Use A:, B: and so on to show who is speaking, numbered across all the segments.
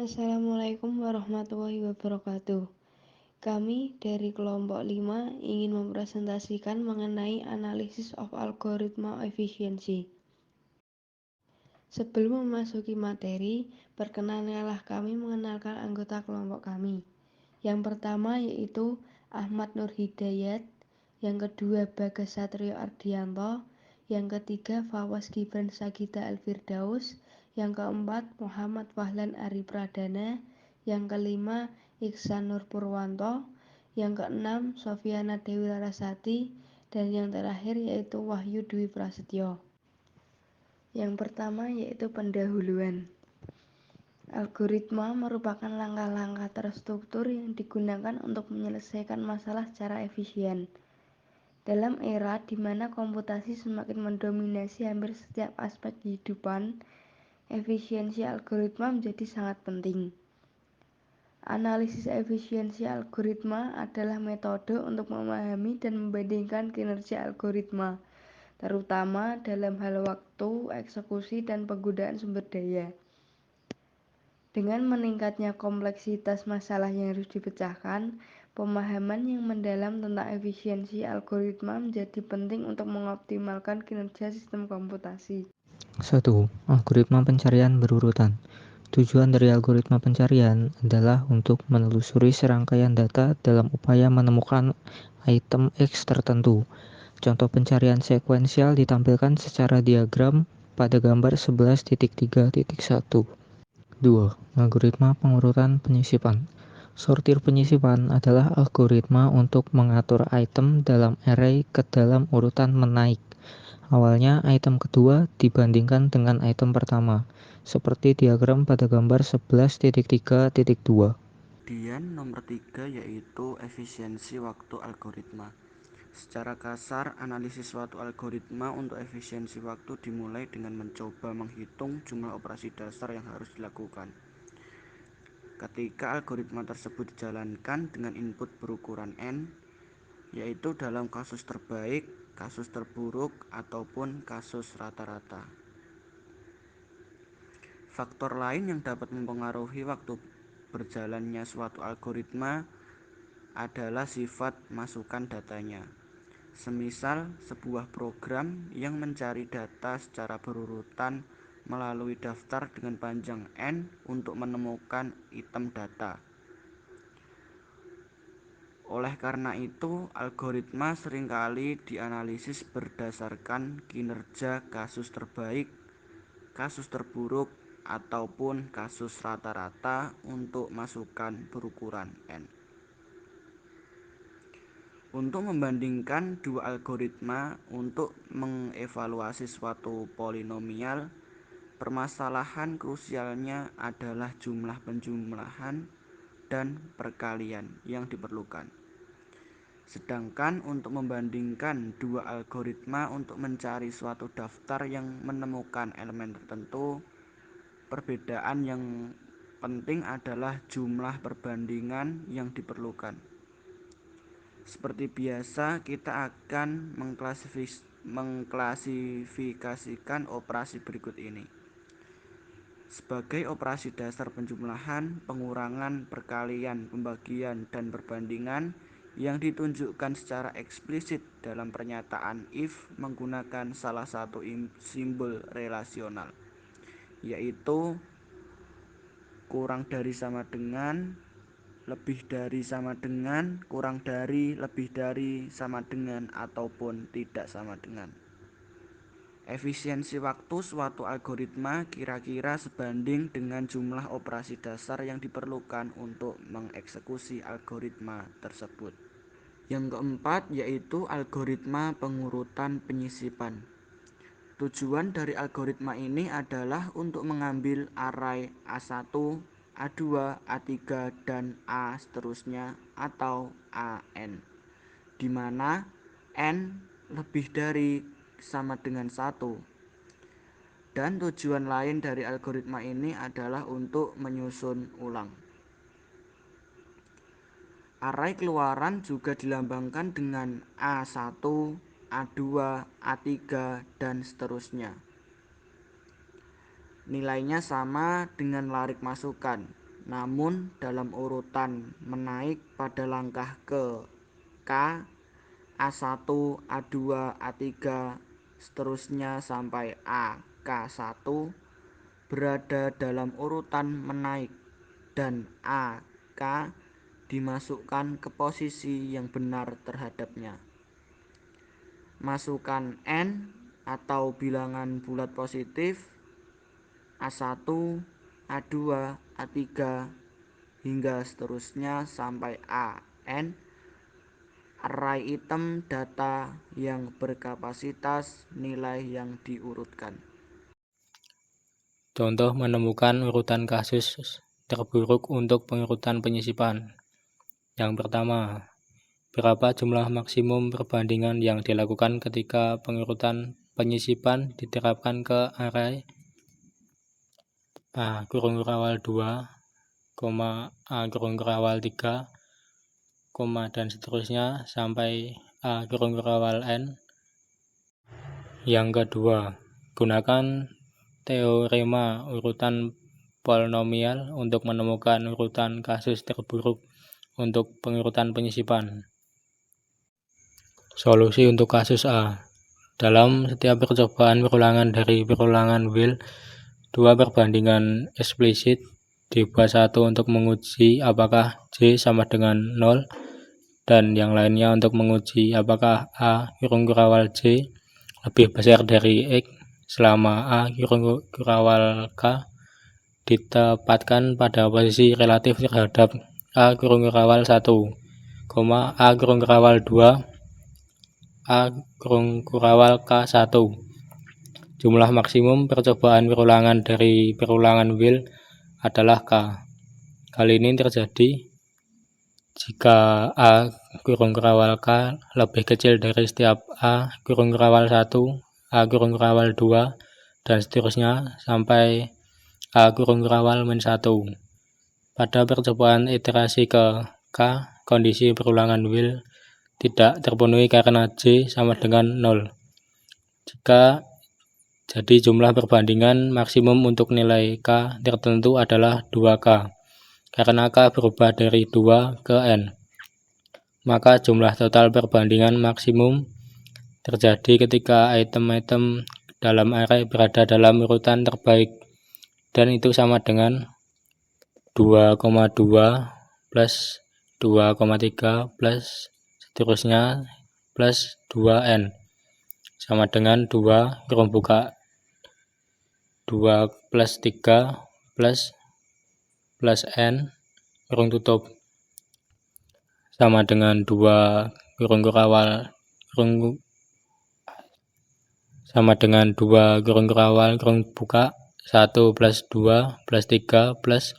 A: Assalamualaikum warahmatullahi wabarakatuh. Kami dari kelompok 5 ingin mempresentasikan mengenai analisis of algoritma efisiensi. Sebelum memasuki materi, perkenankanlah kami mengenalkan anggota kelompok kami. Yang pertama yaitu Ahmad Nur Hidayat, yang kedua Bagas Satrio Ardianto, yang ketiga Fawaz Gibran Sagita Alfirdaus, yang keempat Muhammad Fahlan Ari Pradana, yang kelima Iksan Nur Purwanto, yang keenam Sofiana Dewi Larasati, dan yang terakhir yaitu Wahyu Dwi Prasetyo. Yang pertama yaitu pendahuluan. Algoritma merupakan langkah-langkah terstruktur yang digunakan untuk menyelesaikan masalah secara efisien. Dalam era di mana komputasi semakin mendominasi hampir setiap aspek kehidupan, efisiensi algoritma menjadi sangat penting. Analisis efisiensi algoritma adalah metode untuk memahami dan membandingkan kinerja algoritma, terutama dalam hal waktu, eksekusi, dan penggunaan sumber daya. Dengan meningkatnya kompleksitas masalah yang harus dipecahkan, pemahaman yang mendalam tentang efisiensi algoritma menjadi penting untuk mengoptimalkan kinerja sistem komputasi.
B: 1. Algoritma pencarian berurutan. Tujuan dari algoritma pencarian adalah untuk menelusuri serangkaian data dalam upaya menemukan item X tertentu. Contoh pencarian sekuensial ditampilkan secara diagram pada gambar 11.3.1. 2. Algoritma pengurutan penyisipan. Sortir penyisipan adalah algoritma untuk mengatur item dalam array ke dalam urutan menaik. Awalnya item kedua dibandingkan dengan item pertama, seperti diagram pada gambar 11.3.2.
C: Kemudian nomor 3 yaitu efisiensi waktu algoritma. Secara kasar, analisis suatu algoritma untuk efisiensi waktu dimulai dengan mencoba menghitung jumlah operasi dasar yang harus dilakukan. Ketika algoritma tersebut dijalankan dengan input berukuran n, yaitu dalam kasus terbaik, kasus terburuk, ataupun kasus rata-rata. Faktor lain yang dapat mempengaruhi waktu berjalannya suatu algoritma adalah sifat masukan datanya. Semisal sebuah program yang mencari data secara berurutan melalui daftar dengan panjang n untuk menemukan item data. Oleh karena itu, algoritma seringkali dianalisis berdasarkan kinerja kasus terbaik, kasus terburuk, ataupun kasus rata-rata untuk masukan berukuran n. Untuk membandingkan dua algoritma untuk mengevaluasi suatu polinomial, permasalahan krusialnya adalah jumlah penjumlahan dan perkalian yang diperlukan. Sedangkan untuk membandingkan dua algoritma untuk mencari suatu daftar yang menemukan elemen tertentu, perbedaan yang penting adalah jumlah perbandingan yang diperlukan. Seperti biasa, kita akan mengklasifikasikan operasi berikut ini sebagai operasi dasar penjumlahan, pengurangan, perkalian, pembagian, dan perbandingan yang ditunjukkan secara eksplisit dalam pernyataan if menggunakan salah satu simbol relasional, yaitu kurang dari sama dengan, lebih dari sama dengan, kurang dari, lebih dari, sama dengan, ataupun tidak sama dengan. Efisiensi waktu suatu algoritma kira-kira sebanding dengan jumlah operasi dasar yang diperlukan untuk mengeksekusi algoritma tersebut. Yang keempat yaitu algoritma pengurutan penyisipan. Tujuan dari algoritma ini adalah untuk mengambil array A1, A2, A3, dan A seterusnya atau AN, di mana N lebih dari sama dengan 1. Dan tujuan lain dari algoritma ini adalah untuk menyusun ulang. Array keluaran juga dilambangkan dengan A1, A2, A3, dan seterusnya. Nilainya sama dengan larik masukan, namun dalam urutan menaik pada langkah ke K, A1, A2, A3, seterusnya sampai A, K1 berada dalam urutan menaik dan A, K dimasukkan ke posisi yang benar terhadapnya. Masukkan N atau bilangan bulat positif A1, A2, A3 hingga seterusnya sampai AN, array item data yang berkapasitas nilai yang diurutkan.
D: Contoh menemukan urutan kasus terburuk untuk pengurutan penyisipan. Yang pertama, berapa jumlah maksimum perbandingan yang dilakukan ketika pengurutan penyisipan diterapkan ke array A kurung kurawal 2, A kurung kurawal 3, dan seterusnya sampai A kurung kurawal N. Yang kedua, gunakan teorema urutan polinomial untuk menemukan urutan kasus terburuk untuk pengurutan penyisipan. Solusi untuk kasus A. Dalam setiap percobaan perulangan dari perulangan will, 2 perbandingan eksplisit dibuat satu untuk menguji apakah J sama dengan 0 dan yang lainnya untuk menguji apakah A kurung kurawal J lebih besar dari X selama A kurung kurawal K ditempatkan pada posisi relatif terhadap A kurung kurawal 1, A kurung kurawal 2, A kurung kurawal K1. Jumlah maksimum percobaan perulangan dari perulangan will adalah K. Kali ini terjadi jika A kurung kurawal K lebih kecil dari setiap A kurung kurawal 1, A kurung kurawal 2, dan seterusnya sampai A kurung kurawal min 1. Pada percobaan iterasi ke K, kondisi perulangan will tidak terpenuhi karena J sama dengan 0. Jadi jumlah perbandingan maksimum untuk nilai K tertentu adalah 2K. Karena K berubah dari 2 ke N, maka jumlah total perbandingan maksimum terjadi ketika item-item dalam array berada dalam urutan terbaik, dan itu sama dengan 2,2 plus 2,3 plus seterusnya plus 2N sama dengan 2 kurung buka 2 plus 3 plus N kurung tutup sama dengan 2 kurung kurawal kurung buka 1 plus 2 plus 3 plus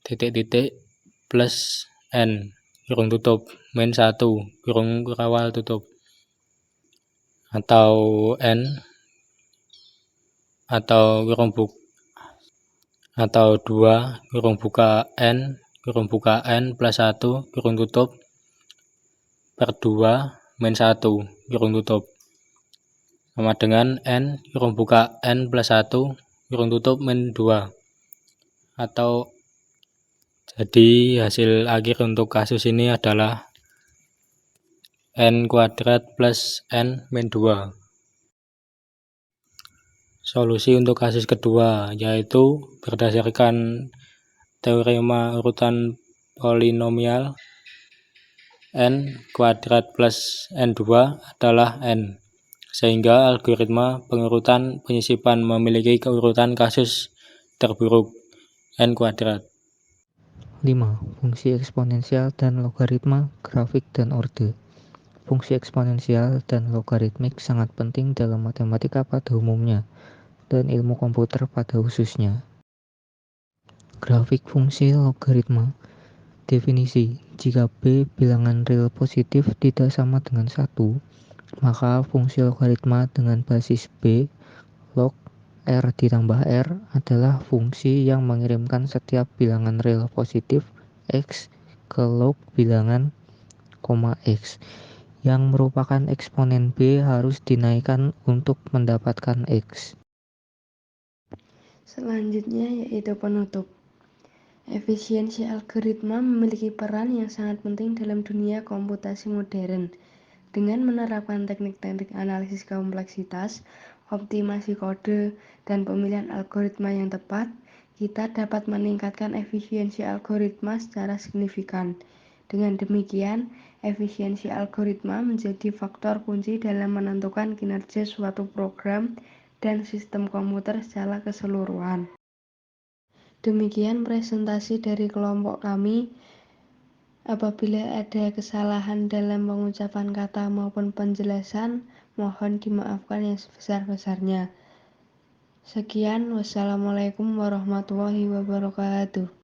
D: titik-titik plus N kurung tutup min 1 kurung kurawal tutup, atau N atau 2 kurung buka N plus 1 kurung tutup per 2 min 1 kurung tutup sama dengan N kurung buka N plus 1 kurung tutup min 2. Atau jadi hasil akhir untuk kasus ini adalah N kuadrat plus N min 2. Solusi untuk kasus kedua yaitu berdasarkan teorema urutan polinomial, N kuadrat plus N2 adalah N, sehingga algoritma pengurutan penyisipan memiliki keurutan kasus terburuk N kuadrat.
B: 5. Fungsi eksponensial dan logaritma, grafik dan orde. Fungsi eksponensial dan logaritmik sangat penting dalam matematika pada umumnya dan ilmu komputer pada khususnya. Grafik fungsi logaritma. Definisi: jika B bilangan real positif tidak sama dengan 1, maka fungsi logaritma dengan basis B log R ditambah R adalah fungsi yang mengirimkan setiap bilangan real positif X ke log bilangan, X yang merupakan eksponen B harus dinaikkan untuk mendapatkan X.
A: Selanjutnya yaitu penutup. Efisiensi algoritma memiliki peran yang sangat penting dalam dunia komputasi modern. Dengan menerapkan teknik-teknik analisis kompleksitas, optimasi kode, dan pemilihan algoritma yang tepat, kita dapat meningkatkan efisiensi algoritma secara signifikan. Dengan demikian, efisiensi algoritma menjadi faktor kunci dalam menentukan kinerja suatu program dan sistem komputer secara keseluruhan. Demikian presentasi dari kelompok kami. Apabila ada kesalahan dalam pengucapan kata maupun penjelasan, mohon dimaafkan yang sebesar-besarnya. Sekian, wassalamualaikum warahmatullahi wabarakatuh.